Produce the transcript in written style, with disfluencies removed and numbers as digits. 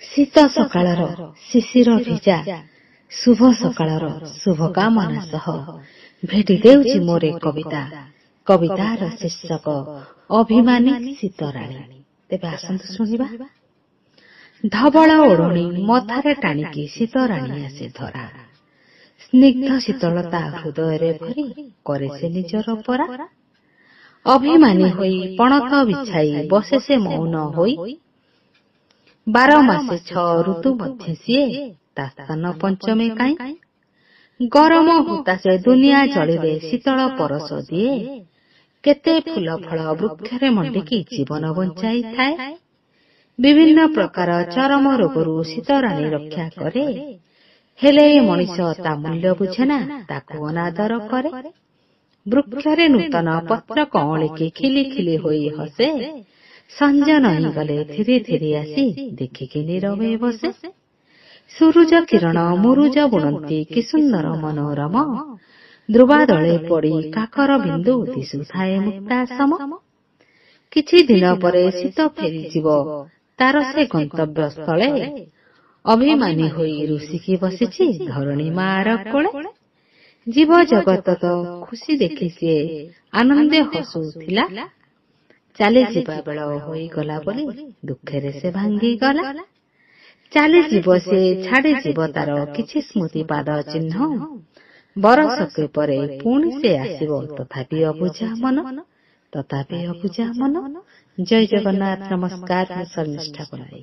ଶୀତ ସକାଳର ଶିଶିର ଭିଜା ଶୁଭ ସକାଳର ଶୁଭକାମନା ସହ ଭେଟି ଦେଉଛି ମୋର କବିତା। କବିତାର ଶୀର୍ଷକ ଅଭିମାନୀ ଶୀତରାଣୀ। ତେବେ ଆସନ୍ତୁ ଶୁଣିବା। ଧବଳ ଓଢ଼ଣୀ ମଥାରେ ଟାଣିକି ଶୀତରାଣୀ ଆସେ ଧରା। ସ୍ନିଗ୍ଧ ଶୀତଳତା ହୃଦୟରେ ଭରି କରେ ସେ ନିଜର ପରା। ଅଭିମାନୀ ହୋଇ ପଣତ ବିଛାଇ ବସେ ସେ ମୌନ ହୋଇ। 12 ମାସେ 6 ଋତୁ ମଧ୍ୟ ସିଏ ତା ସ୍ଥାନ ପଞ୍ଚମେ କାଇଁ। ଗରମ ହୁତାଶେ ଦୁନିଆ ଜଳିରେ ଶୀତଳ ପରଶ ଦିଏ। କେତେ ଫୁଲ ଫଳ ବୃକ୍ଷରେ ମଣ୍ଡିକି ଜୀବନ ବଞ୍ଚାଇଥାଏ। ବିଭିନ୍ନ ପ୍ରକାର ଚରମ ରୋଗରୁ ଶୀତରାଣୀ ରକ୍ଷା କରେ। ହେଲେ ମଣିଷ ତା ମୂଲ୍ୟ ବୁଝେନା, ତାକୁ ଅନାଦର କରେ। ବୃକ୍ଷରେ ନୂତନ ପତ୍ର କଅଁଳିକି ଖିଲି ଖିଲି ହୋଇ ହସେ। ସଞ୍ଜ ନଇଁ ଗଲେ ଧୀରେ ଧୀରେ ଆସି ଦେଖିକି ନୀରବେ ବସେ। ସୂରୁଜ କିରଣ ମୁରୁଜ ବୁଣନ୍ତି କି ସୁନ୍ଦର ମନୋରମ। ଧ୍ରୁବାଦଳେ ପଡ଼ି କାକର ବିନ୍ଦୁ ଦିଶୁଥାଏ ମୁକ୍ତାସମ। କିଛି ଦିନ ପରେ ଶୀତ ଫେରିଯିବ ତାର ସେ ଗନ୍ତବ୍ୟ ସ୍ଥଳେ। ଅଭିମାନୀ ହୋଇ ରୁଷିକି ବସିଛି ଧରଣୀ ମାର କୋଳେ। ଜୀବ ଜଗତ ତ ଖୁସି ଦେଖି ସିଏ ଆନନ୍ଦେ ହସୁଥିଲା। ଚାଲିଯିବା ବେଳ ହୋଇଗଲା ବୋଲି ଦୁଃଖରେ ସେ ଭାଙ୍ଗିଗଲା। ଚାଲିଯିବ ସେ ଛାଡ଼ିଯିବ ତାର କିଛି ସ୍ମୃତି ପାଦ ଚିହ୍ନ। ବରଷକେ ପରେ ପୁଣି ସେ ଆସିବ ତଥାପି ଅବୁଝା ମନ, ତଥାପି ଅବୁଝା ମନ। ଜୟ ଜଗନ୍ନାଥ, ନମସ୍କାର, ଶର୍ମିଷ୍ଠା ବରାଇ।